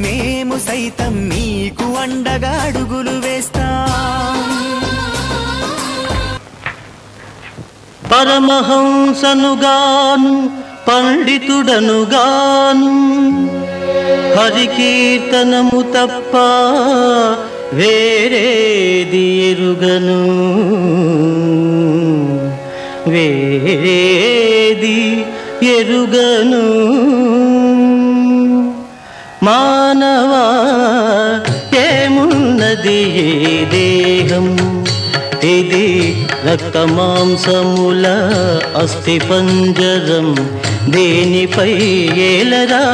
మేము సైతం నీకు అండగా అడుగులు వేస్తాం. పరమహంసనుగాను పండితుడనుగాను హరికీర్తనము తప్ప వేరేది ఎరుగను, వేరేది ఎరుగను. మానవా ఏమున్నది ఏ దేహం, ఇది రక్తమాంసముల అస్థి పంజరం. దేనిపై ఏలరా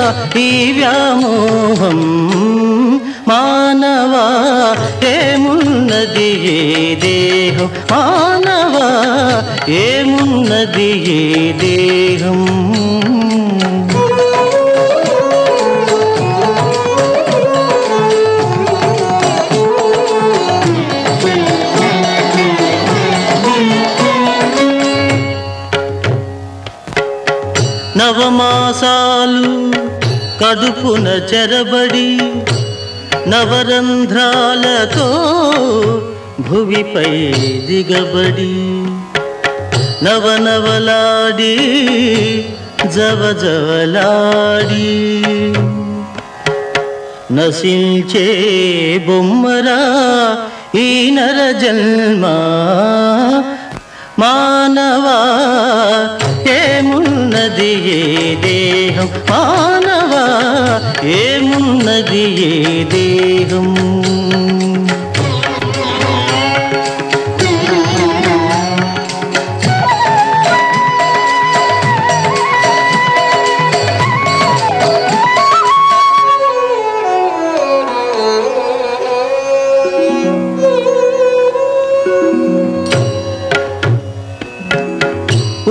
ఈ వ్యామోహం. మానవా ఏమున్నది ఏ దేహం, మానవా ఏమున్నది ఏ దేహం. నవమాసాలు కడుపున చెరబడి నవరంధ్రాలతో భువిపై దిగబడి నవనవలాడి జవజవలాడి నశించే బొమ్మరా ఈ నర జన్మ. మానవా ఏమున్నది ఏ దేహం, మానవా ఏమున్నది ఏ దేహం.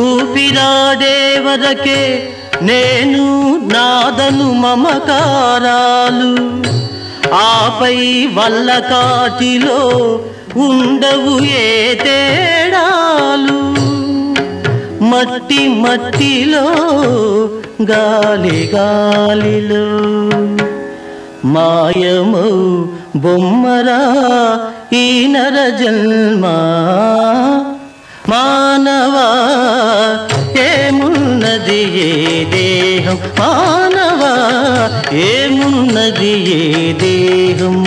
ఊపిరాడే వరకే నేను నాదను మమకారాలు, ఆపై వల్ల కాటిలో ఉండవు ఏ తేడాలు. మట్టి మట్టిలో గాలి గాలిలో మాయమౌ బొమ్మరా ఈ నర జన్మ. మానవా ఏమున్నది ఏ దేహం, మానవా ఏమున్నది ఏ దేహం.